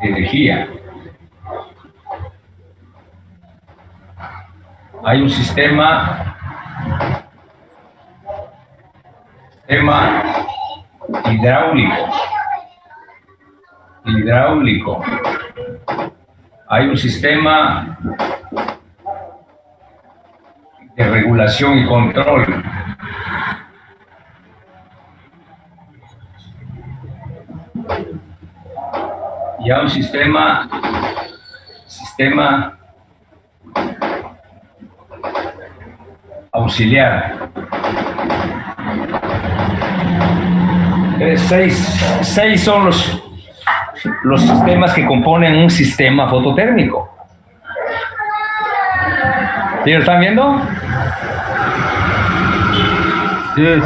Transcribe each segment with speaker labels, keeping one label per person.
Speaker 1: de energía. Hay un sistema hidráulico. Hay un sistema de regulación y control. Y hay un sistema auxiliar. Seis son los sistemas que componen un sistema fototérmico. ¿Sí lo están viendo?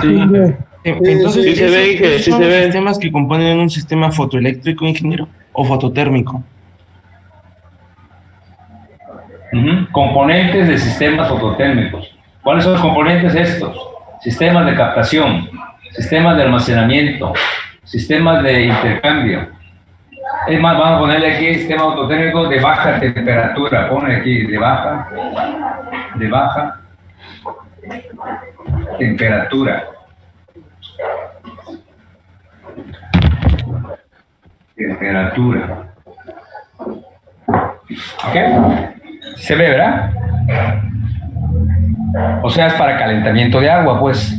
Speaker 2: Sí.
Speaker 3: Entonces,
Speaker 2: Sí se ve, que sí
Speaker 3: ¿son
Speaker 2: se
Speaker 3: los
Speaker 2: ve.
Speaker 3: sistemas que componen un sistema fotoeléctrico, ingeniero, o fototérmico?
Speaker 1: Componentes de sistemas fototérmicos. ¿Cuáles son los componentes estos? Sistemas de captación, sistemas de almacenamiento, sistemas de intercambio. Es más, vamos a ponerle aquí sistema fototérmico de baja temperatura. Pone aquí de baja temperatura. ¿Ok? ¿Se ve, verdad? O sea, es para calentamiento de agua, pues.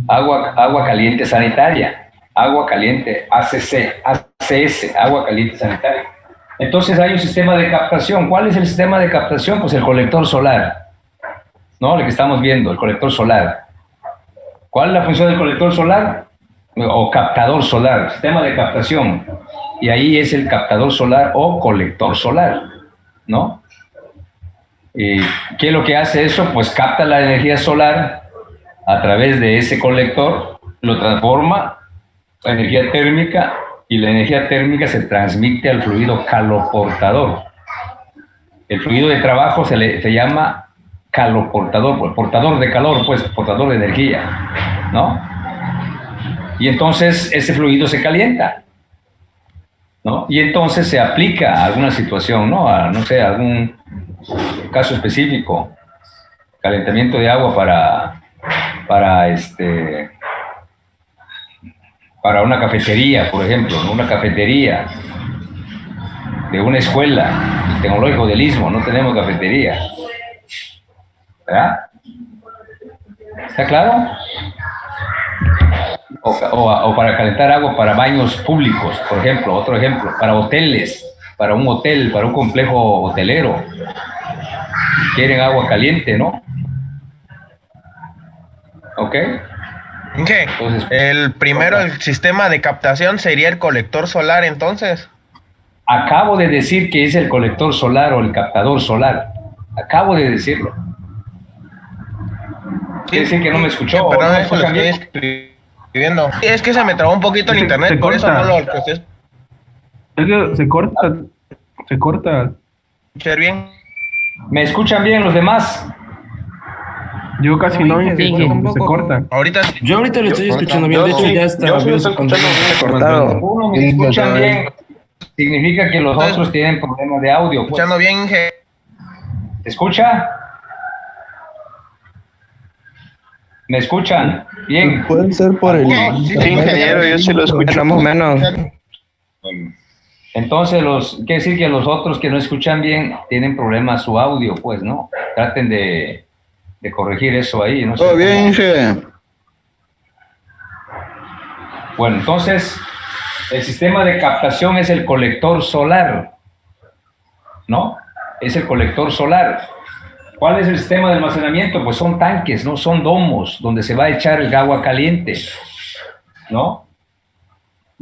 Speaker 1: Agua caliente sanitaria. Agua caliente ACS, agua caliente sanitaria. Entonces hay un sistema de captación. ¿Cuál es el sistema de captación? Pues el colector solar. ¿No? El que estamos viendo, el colector solar. ¿Cuál es la función del colector solar? O captador solar, sistema de captación. Y ahí es el captador solar o colector solar, ¿no? ¿Qué es lo que hace eso? Pues capta la energía solar a través de ese colector, lo transforma a energía térmica y la energía térmica se transmite al fluido caloportador. El fluido de trabajo se llama caloportador, pues, portador de calor, pues, portador de energía, ¿no? Y entonces ese fluido se calienta, ¿no? Y entonces se aplica a alguna situación, ¿no? A, no sé, algún caso específico, calentamiento de agua para una cafetería, por ejemplo, ¿no? Una cafetería de una escuela, el Tecnológico del Istmo, no tenemos cafetería, ¿verdad? ¿Está claro? O para calentar agua para baños públicos, por ejemplo, otro ejemplo, para hoteles, para un hotel, para un complejo hotelero. Quieren agua caliente, ¿no? ¿Ok?
Speaker 4: ¿Qué?
Speaker 1: Entonces,
Speaker 4: El primero, el sistema de captación sería el colector solar, entonces.
Speaker 1: acabo de decir que es el colector solar o el captador solar. Acabo de decirlo. Quiere decir que no me escuchó.
Speaker 4: Perdón,
Speaker 1: ¿No me
Speaker 4: eso lo
Speaker 1: escuchan
Speaker 4: estoy
Speaker 1: bien?
Speaker 4: escribiendo. Sí, es que se me trabó un poquito el internet,
Speaker 2: se
Speaker 4: por eso
Speaker 2: corta.
Speaker 4: no lo alcancé a
Speaker 2: Es que se corta.
Speaker 4: escuchar bien.
Speaker 1: ¿Me escuchan bien los demás?
Speaker 2: Yo casi no,
Speaker 3: Sí,
Speaker 2: se corta.
Speaker 4: Ahorita
Speaker 3: Yo ahorita lo estoy escuchando bien, de hecho ya está.
Speaker 5: Yo sí lo estoy escuchando cortado.
Speaker 1: Uno me escuchan bien. Significa que los otros tienen problemas de audio. Pues.
Speaker 4: escuchando bien, Inge.
Speaker 1: ¿Se escucha? ¿Me escuchan? Bien.
Speaker 5: Puede ser por el...
Speaker 4: Sí,
Speaker 5: Sí, ingeniero, yo sí lo escucho más o menos.
Speaker 1: Entonces, quiere decir que los otros que no escuchan bien tienen problemas su audio, pues, ¿no? Traten de corregir eso ahí. No sé
Speaker 5: Todo
Speaker 1: cómo.
Speaker 5: bien, Inge.
Speaker 1: Bueno, entonces, el sistema de captación es el colector solar, ¿no? Es el colector solar. ¿Cuál es el sistema de almacenamiento? Pues son tanques, ¿no? Son domos donde se va a echar el agua caliente, ¿no?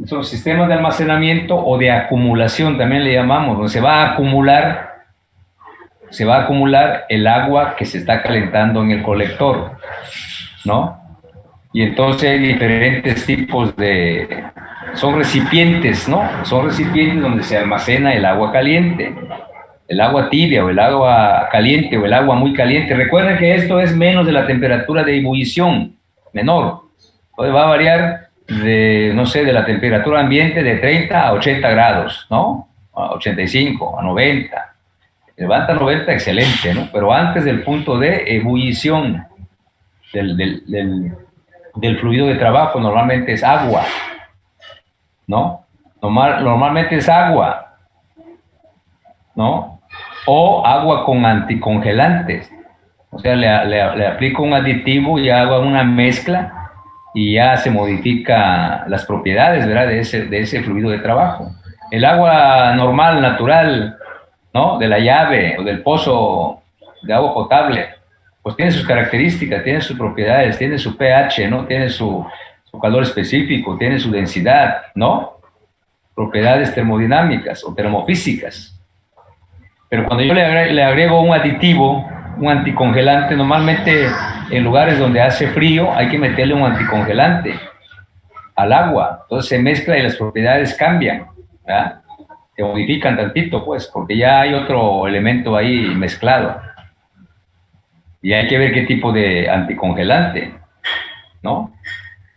Speaker 1: Son sistemas de almacenamiento o de acumulación, también le llamamos, donde se va a acumular el agua que se está calentando en el colector, ¿no? Y entonces hay diferentes tipos son recipientes, ¿no? Son recipientes donde se almacena el agua caliente, el agua tibia o el agua caliente o el agua muy caliente. Recuerden que esto es menos de la temperatura de ebullición, menor. Entonces va a variar no sé, de la temperatura ambiente de 30 a 80 grados, ¿no? A 85, a 90. Levanta a 90, excelente, ¿no? Pero antes del punto de ebullición del fluido de trabajo, normalmente es agua, ¿no? Normalmente es agua, ¿no? O agua con anticongelantes. O sea, le aplico un aditivo y hago una mezcla y ya se modifica las propiedades, ¿verdad? De ese fluido de trabajo. El agua normal, natural, ¿no? De la llave o del pozo de agua potable, pues tiene sus características, tiene sus propiedades, tiene su pH, ¿no? Tiene su calor específico, tiene su densidad, ¿no? Propiedades termodinámicas o termofísicas. Pero cuando yo le agrego un aditivo, un anticongelante, normalmente en lugares donde hace frío hay que meterle un anticongelante al agua, entonces se mezcla y las propiedades cambian, ¿verdad? Se modifican tantito, pues, porque ya hay otro elemento ahí mezclado. Y hay que ver qué tipo de anticongelante, ¿no?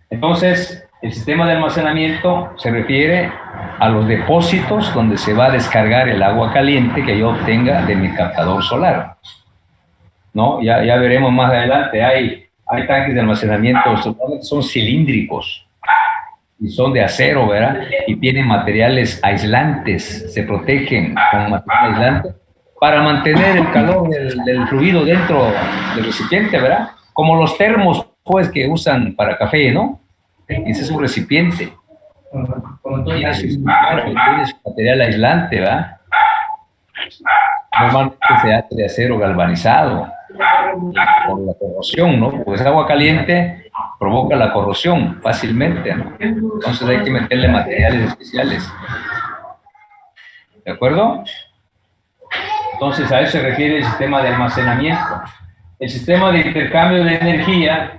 Speaker 1: Entonces, el sistema de almacenamiento se refiere a los depósitos donde se va a descargar el agua caliente que yo obtenga de mi captador solar, ¿no? Ya veremos más adelante. Hay tanques de almacenamiento, son cilíndricos y son de acero, ¿verdad? Y tienen materiales aislantes, se protegen con material aislante para mantener el calor del fluido dentro del recipiente, ¿verdad? Como los termos, pues, que usan para café, ¿no? Ese es un recipiente. Tiene su material aislante, ¿verdad? Normalmente se hace de acero galvanizado por la corrosión, ¿no? Pues agua caliente provoca la corrosión fácilmente, ¿no? Entonces hay que meterle materiales especiales. ¿De acuerdo? Entonces a eso se refiere el sistema de almacenamiento. El sistema de intercambio de energía,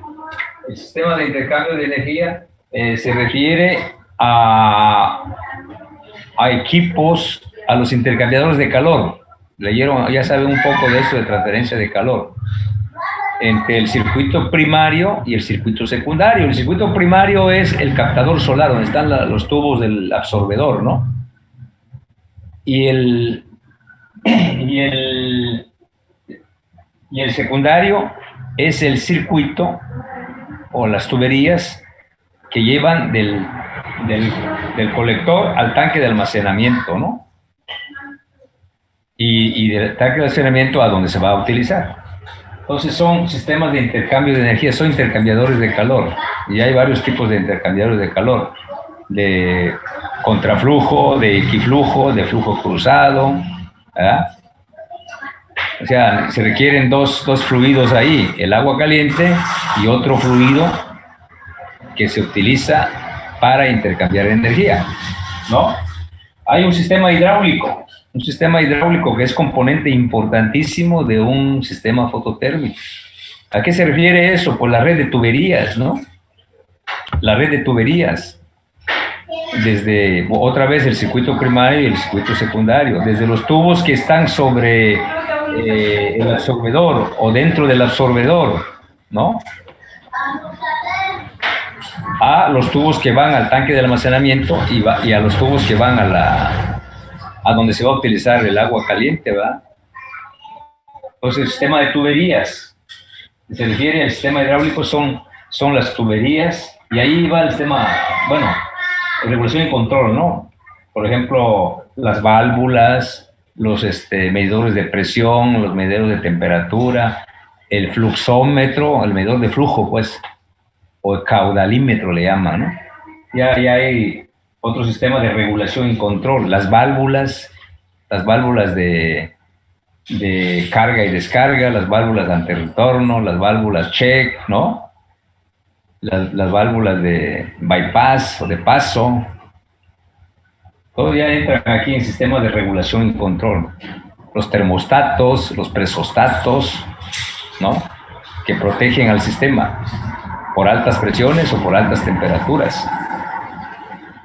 Speaker 1: se refiere a equipos, a los intercambiadores de calor. Leyeron, ya saben un poco de eso de transferencia de calor entre el circuito primario y el circuito secundario. El circuito primario es el captador solar, donde están los tubos del absorbedor, ¿no? Y el secundario es el circuito o las tuberías que llevan del colector al tanque de almacenamiento, ¿no? Y del tanque de almacenamiento a donde se va a utilizar. Entonces son sistemas de intercambio de energía, son intercambiadores de calor. Y hay varios tipos de intercambiadores de calor. De contraflujo, de equiflujo, de flujo cruzado, ¿verdad? O sea, se requieren dos fluidos ahí, el agua caliente y otro fluido que se utiliza para intercambiar energía, ¿no? Hay un sistema hidráulico que es componente importantísimo de un sistema fototérmico. ¿A qué se refiere eso? Pues la red de tuberías, ¿no? La red de tuberías. Desde, otra vez, el circuito primario y el circuito secundario. Desde los tubos que están sobre el absorbedor o dentro del absorbedor, ¿no? A los tubos que van al tanque de almacenamiento y a los tubos que van a donde se va a utilizar el agua caliente, ¿verdad? Entonces, el sistema de tuberías, se refiere al sistema hidráulico, son las tuberías, y ahí va el sistema, bueno, regulación y control, ¿no? Por ejemplo, las válvulas, los medidores de presión, los medidores de temperatura, el fluxómetro, el medidor de flujo, pues, o el caudalímetro le llaman, ¿no? Ya hay otro sistema de regulación y control, las válvulas de carga y descarga, las válvulas de antirretorno, las válvulas check, ¿no? Las válvulas de bypass o de paso, todo ya entra aquí en sistemas de regulación y control. Los termostatos, los presostatos, ¿no? Que protegen al sistema por altas presiones o por altas temperaturas.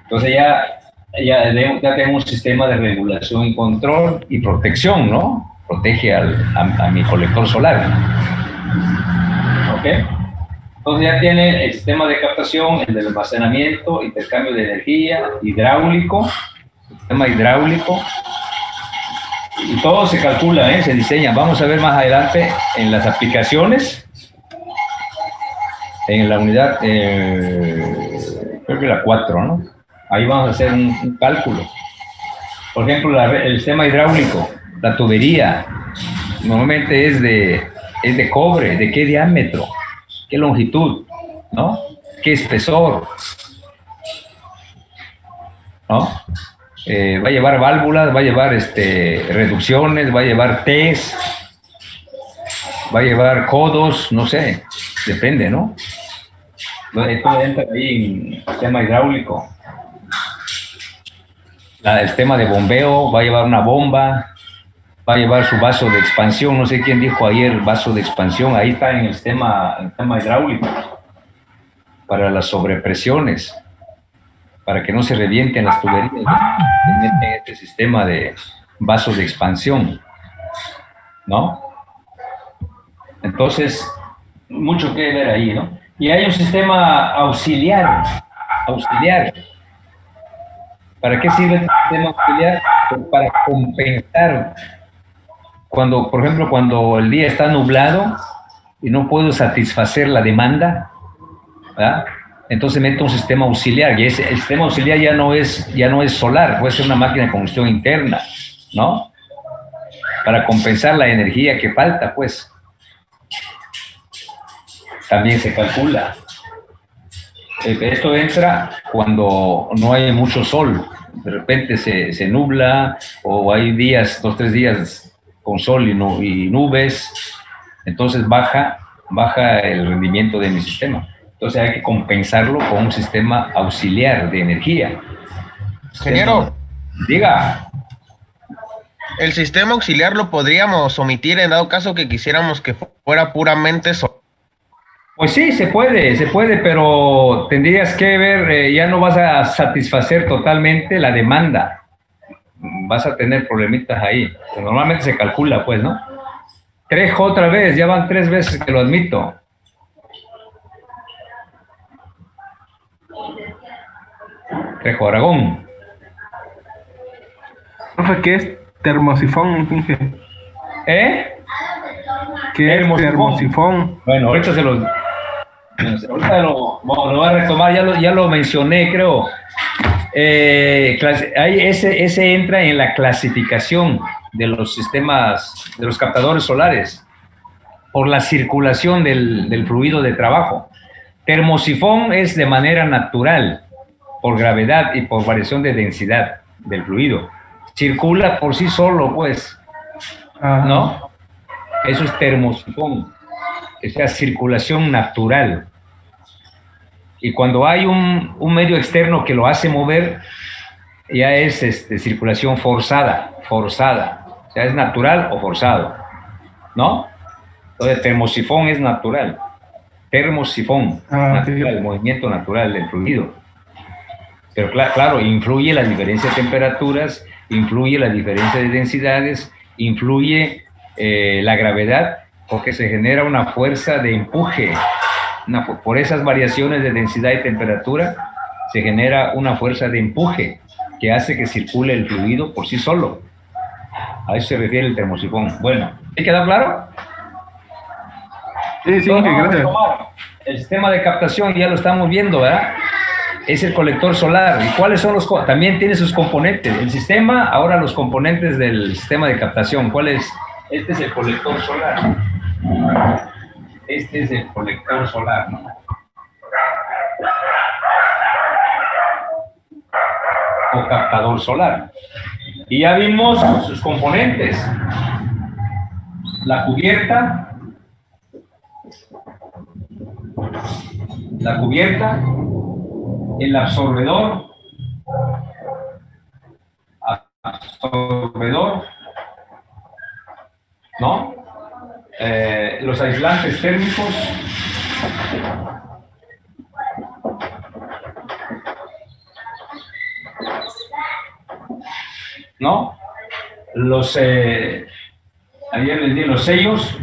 Speaker 1: Entonces ya tenemos un sistema de regulación y control y protección, ¿no? Protege a mi colector solar. ¿Ok? Entonces ya tiene el sistema de captación, el de almacenamiento, intercambio de energía, hidráulico, sistema hidráulico, y todo se calcula, se diseña. Vamos a ver más adelante en las aplicaciones, en la unidad, creo que la 4, ¿no? Ahí vamos a hacer un cálculo. Por ejemplo, el sistema hidráulico, la tubería, normalmente es de cobre. ¿De qué diámetro? ¿Qué longitud? ¿No? ¿Qué espesor? ¿No? Va a llevar válvulas, va a llevar reducciones, va a llevar T's, va a llevar codos, no sé, depende, ¿no? Esto entra ahí en sistema hidráulico. El sistema de bombeo va a llevar una bomba, va a llevar su vaso de expansión, no sé quién dijo ayer vaso de expansión, ahí está en el sistema hidráulico, para las sobrepresiones, para que no se revienten las tuberías, ¿no? Se meten este sistema de vasos de expansión, ¿no? Entonces, mucho que ver ahí, ¿no? Y hay un sistema auxiliar. ¿Para qué sirve el sistema auxiliar? Pues para compensar. Cuando, por ejemplo, cuando el día está nublado y no puedo satisfacer la demanda, ¿verdad? Entonces meto un sistema auxiliar, y el sistema auxiliar ya no es solar, puede ser una máquina de combustión interna, ¿no? Para compensar la energía que falta, pues. También se calcula. Esto entra cuando no hay mucho sol, de repente se nubla, o hay días, 2 o 3 días con sol y nubes, entonces baja el rendimiento de mi sistema. Entonces hay que compensarlo con un sistema auxiliar de energía.
Speaker 4: Ingeniero,
Speaker 1: Diga.
Speaker 4: el sistema auxiliar lo podríamos omitir en dado caso que quisiéramos que fuera puramente solar.
Speaker 1: Pues sí, se puede, pero tendrías que ver, ya no vas a satisfacer totalmente la demanda. Vas a tener problemitas ahí. Normalmente se calcula, pues, ¿no? Trejo otra vez, ya van 3 veces que lo admito. Trejo Aragón.
Speaker 2: Profe, ¿qué es termosifón?
Speaker 1: ¿Eh?
Speaker 2: ¿Qué es termosifón?
Speaker 1: Bueno, ahorita lo voy a retomar, ya lo mencioné, creo. Ese entra en la clasificación de los sistemas, de los captadores solares, por la circulación del fluido de trabajo. Termosifón es de manera natural, por gravedad y por variación de densidad del fluido. Circula por sí solo, pues, ¿no? Eso es termosifón, o sea, circulación natural. Y cuando hay un medio externo que lo hace mover, ya es circulación forzada, o sea, es natural o forzado, ¿no? Entonces, termosifón es natural, natural, el movimiento natural del fluido. Pero claro, influye la diferencia de temperaturas, influye la diferencia de densidades, influye la gravedad, porque se genera una fuerza de empuje. Por esas variaciones de densidad y temperatura se genera una fuerza de empuje que hace que circule el fluido por sí solo. A eso se refiere el termosifón. Bueno, ¿te queda claro?
Speaker 2: Sí, gracias.
Speaker 1: El sistema de captación ya lo estamos viendo, ¿verdad? Es el colector solar. ¿Y cuáles son los? También tiene sus componentes. El sistema, ahora los componentes del sistema de captación. ¿Cuál es? Este es el colector solar. Este es el colector solar, ¿no? O captador solar. Y ya vimos sus componentes. La cubierta, el absorbedor, ¿no? Los aislantes térmicos, ¿no? Ayer les di los sellos,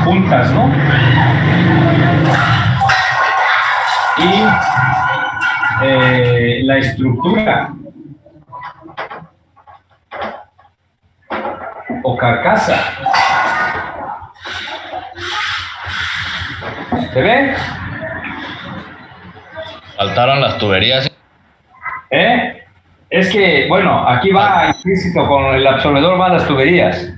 Speaker 1: juntas, ¿no? Y la estructura o carcasa. ¿Se ve?
Speaker 6: Faltaron las tuberías.
Speaker 1: Es que, bueno, aquí va implícito con el absorbedor, van las tuberías.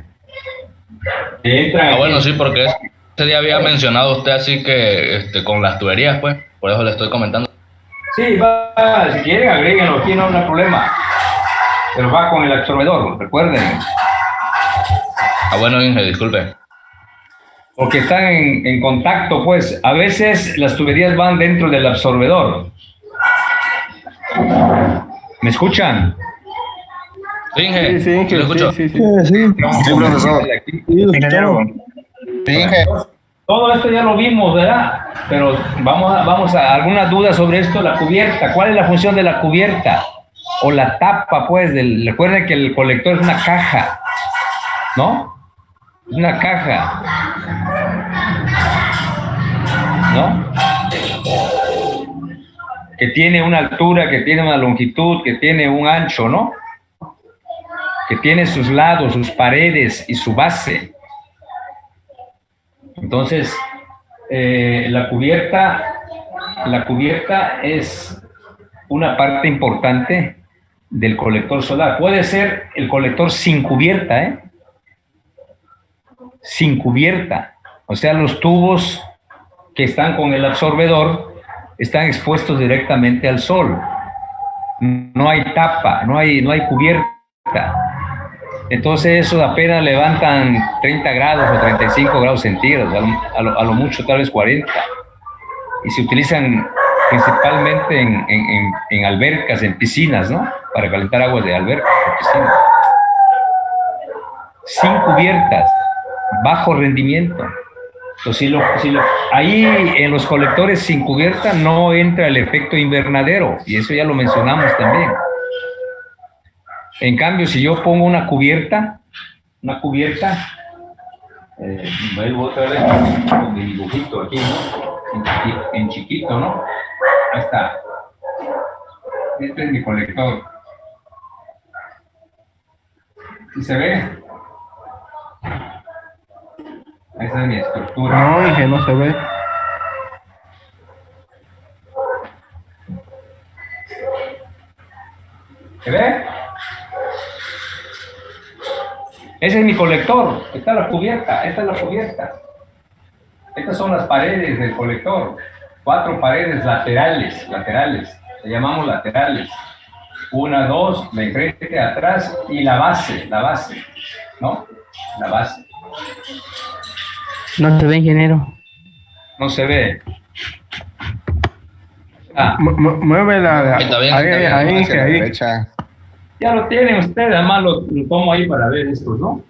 Speaker 6: Bueno, sí, porque ese día había mencionado usted así que con las tuberías, pues, por eso le estoy comentando.
Speaker 1: Sí, va, si quieren agréguenlo, aquí no hay problema. Pero va con el absorbedor, recuerden.
Speaker 6: Bueno, Inge, disculpe.
Speaker 1: Porque están en contacto, pues. A veces las tuberías van dentro del absorbedor. ¿Me escuchan?
Speaker 6: Sí, Inge.
Speaker 2: Sí,
Speaker 6: ¿Sí lo escucho?
Speaker 2: sí.
Speaker 5: Sí, profesor.
Speaker 4: Inge,
Speaker 1: Todo esto ya lo vimos, ¿verdad? Pero vamos a algunas dudas sobre esto, la cubierta. ¿Cuál es la función de la cubierta? O la tapa, pues. Recuerden que el colector es una caja, ¿no? Es una caja, ¿no? Que tiene una altura, que tiene una longitud, que tiene un ancho, ¿no? Que tiene sus lados, sus paredes y su base. Entonces, la cubierta es una parte importante del colector solar. Puede ser el colector sin cubierta, ¿eh? Sin cubierta. O sea, los tubos que están con el absorbedor están expuestos directamente al sol. No hay tapa, no hay cubierta. Entonces eso apenas levantan 30 grados o 35 grados centígrados, a lo mucho tal vez 40. Y se utilizan principalmente en albercas, en piscinas, ¿no? Para calentar aguas de alberca o piscina. Sin cubiertas, bajo rendimiento. Entonces, ahí en los colectores sin cubierta no entra el efecto invernadero, y eso ya lo mencionamos también. En cambio, si yo pongo una cubierta, vuelvo otra vez con mi dibujito aquí, ¿no? En chiquito, ¿no? Ahí está. Este es mi colector. ¿Sí se ve? Esa es mi estructura.
Speaker 2: No, Inge, no se ve.
Speaker 1: ¿Se ve? Ese es mi colector. Esta es la cubierta. Estas son las paredes del colector. 4 paredes laterales. Le llamamos laterales. 1, 2, de enfrente, atrás, y la base, ¿no? La base.
Speaker 7: No se ve, ingeniero.
Speaker 1: No se ve.
Speaker 2: Mueve la.
Speaker 6: Está bien,
Speaker 2: Ahí, Inge, ahí.
Speaker 1: Ya lo tienen ustedes, además lo tomo ahí para ver esto, ¿no?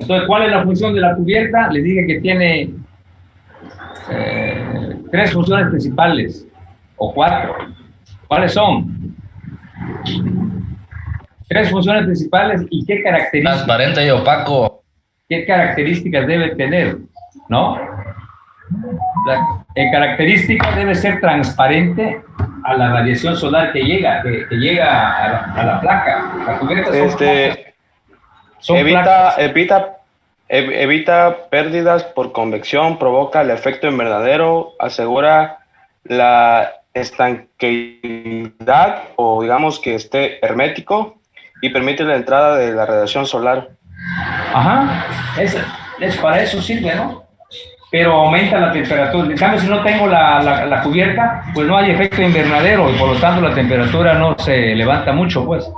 Speaker 1: Entonces, ¿cuál es la función de la cubierta? Les dije que tiene 3 funciones principales, o 4. ¿Cuáles son? 3 funciones principales, y qué características.
Speaker 6: Transparente y opaco.
Speaker 1: ¿Qué características debe tener? ¿No? En características debe ser transparente a la radiación solar que llega a la placa. La cubierta son placas.
Speaker 5: Evita pérdidas por convección, provoca el efecto invernadero, asegura la estanqueidad, o digamos que esté hermético, y permite la entrada de la radiación solar.
Speaker 1: Ajá, para eso sirve, ¿no? Pero aumenta la temperatura. En cambio, si no tengo la cubierta, pues no hay efecto invernadero, y por lo tanto la temperatura no se levanta mucho, pues.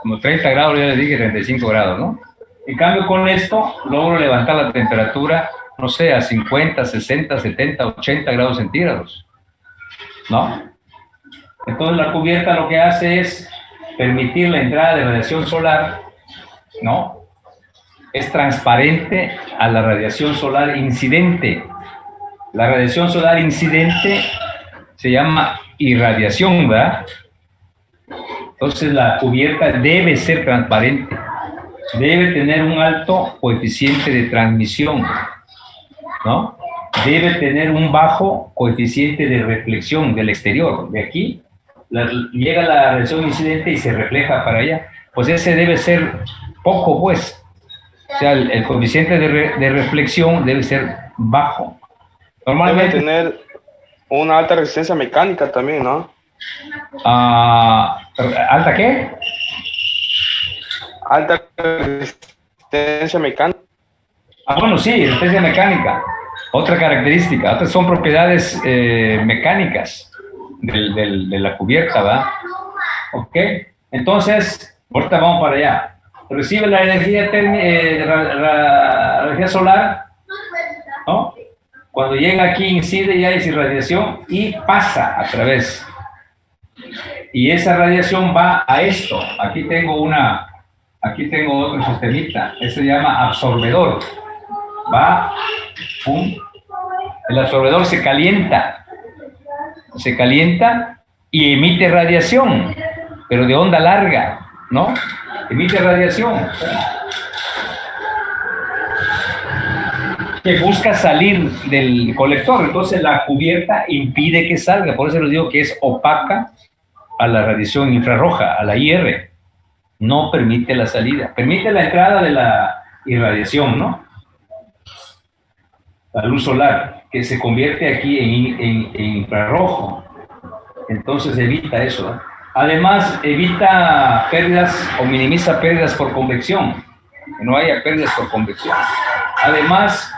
Speaker 1: Como 30 grados, ya les dije, 35 grados, ¿no? En cambio, con esto logro levantar la temperatura, no sé, a 50, 60, 70, 80 grados centígrados, ¿no? Entonces la cubierta lo que hace es permitir la entrada de radiación solar, ¿no? Es transparente a la radiación solar incidente. La radiación solar incidente se llama irradiación, ¿verdad? Entonces la cubierta debe ser transparente. debe tener un alto coeficiente de transmisión, ¿no? Debe tener un bajo coeficiente de reflexión del exterior. De aquí llega la radiación incidente y se refleja para allá. Pues ese debe ser poco, pues. O sea, el coeficiente de reflexión debe ser bajo.
Speaker 5: Debe
Speaker 1: Normalmente,
Speaker 5: tener una alta resistencia mecánica también, ¿no?
Speaker 1: ¿alta qué?
Speaker 5: Alta resistencia mecánica.
Speaker 1: Bueno, sí, resistencia mecánica. Otra característica. Otras son propiedades mecánicas de la cubierta, ¿verdad? Ok. Entonces, ahorita vamos para allá. Recibe la energía, la energía solar, ¿no? Cuando llega aquí incide y hay irradiación y pasa a través. Y esa radiación va a esto. Aquí tengo otro sistemita. Este se llama absorbedor. Va, pum. El absorbedor se calienta y emite radiación, pero de onda larga, ¿no? Emite radiación que busca salir del colector. Entonces la cubierta impide que salga. Por eso les digo que es opaca a la radiación infrarroja, a la IR. No permite la salida. Permite la entrada de la irradiación, ¿no? La luz solar, que se convierte aquí en infrarrojo. Entonces evita eso, ¿no? Además, evita pérdidas o minimiza pérdidas por convección. Que no haya pérdidas por convección. Además,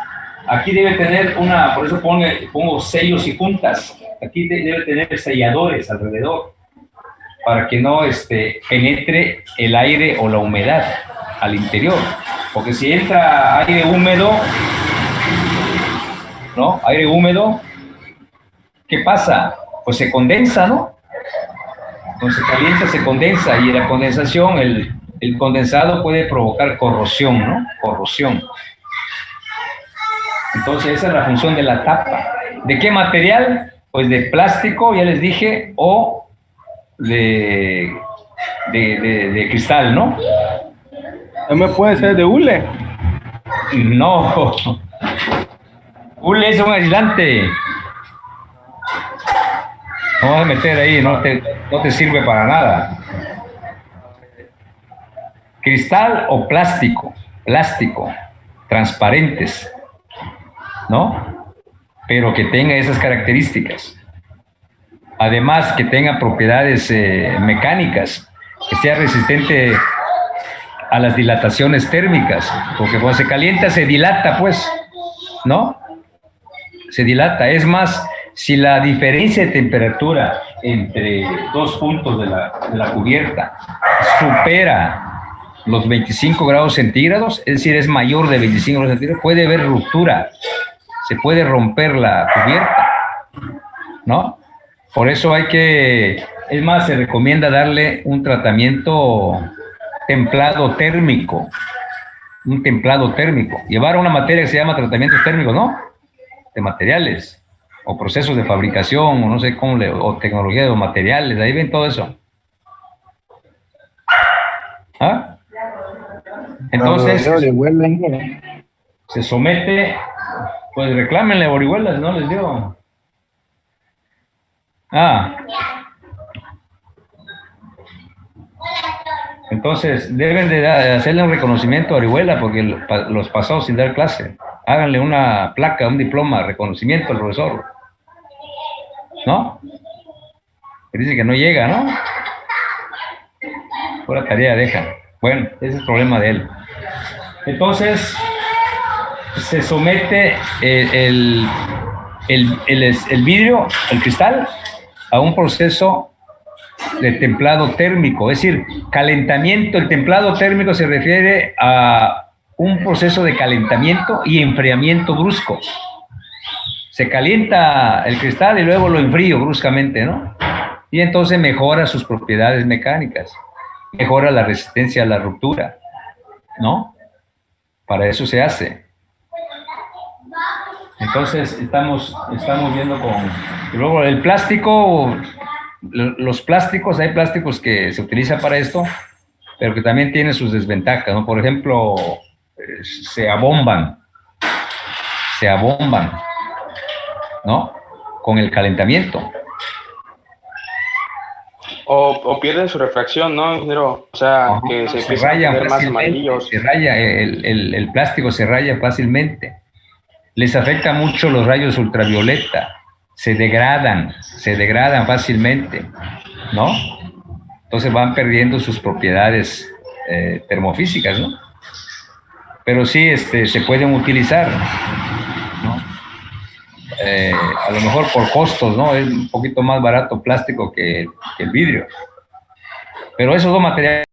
Speaker 1: aquí debe tener por eso pongo sellos y puntas. Aquí debe tener selladores alrededor para que no penetre el aire o la humedad al interior. Porque si entra aire húmedo, ¿no? Aire húmedo, ¿qué pasa? Pues se condensa, ¿no? Cuando se calienta, se condensa, y la condensación, el condensado puede provocar corrosión, ¿no? Corrosión. Entonces, esa es la función de la tapa. ¿De qué material? Pues de plástico, ya les dije, o de cristal, ¿no?
Speaker 2: ¿También puede ser de hule?
Speaker 1: No. Hule es un aislante. No vas a meter ahí, no te sirve para nada. Cristal o plástico, transparentes, ¿no? Pero que tenga esas características. Además, que tenga propiedades mecánicas, que sea resistente a las dilataciones térmicas, porque cuando se calienta se dilata, pues, ¿no? Se dilata. Es más, si la diferencia de temperatura entre dos puntos de la cubierta supera los 25 grados centígrados, es decir, es mayor de 25 grados centígrados, puede haber ruptura, se puede romper la cubierta, ¿no? Por eso es más, se recomienda darle un tratamiento templado térmico, llevar una materia que se llama tratamientos térmicos, ¿no? De materiales, o procesos de fabricación, o no sé cómo, o tecnología de materiales, ahí ven todo eso. ¿Ah? Entonces, se somete, pues reclámenle a Orihuelas, no les dio. Entonces, deben de hacerle un reconocimiento a Orihuela porque los pasó sin dar clase. Háganle una placa, un diploma, reconocimiento al profesor. ¿No? Dice que no llega, ¿no? Pura tarea deja. Bueno, ese es el problema de él. Entonces, se somete el vidrio, el cristal, a un proceso de templado térmico, es decir, calentamiento. El templado térmico se refiere a un proceso de calentamiento y enfriamiento brusco. Se calienta el cristal y luego lo enfrío bruscamente, ¿no? Y entonces mejora sus propiedades mecánicas, mejora la resistencia a la ruptura, ¿no? Para eso se hace. Entonces estamos viendo y luego el plástico, los plásticos, hay plásticos que se utilizan para esto, pero que también tiene sus desventajas, ¿no? Por ejemplo, se abomban, ¿no? Con el calentamiento.
Speaker 5: O pierden su refracción, ¿no, ingeniero? O sea, que se empiezan a
Speaker 1: rayan
Speaker 5: poner más
Speaker 1: fácilmente,
Speaker 5: amarillos.
Speaker 1: se raya, el plástico se raya fácilmente. Les afecta mucho los rayos ultravioleta, se degradan fácilmente, ¿no? Entonces van perdiendo sus propiedades termofísicas, ¿no? Pero sí se pueden utilizar, ¿no? A lo mejor por costos, ¿no? Es un poquito más barato plástico que el vidrio. Pero esos dos materiales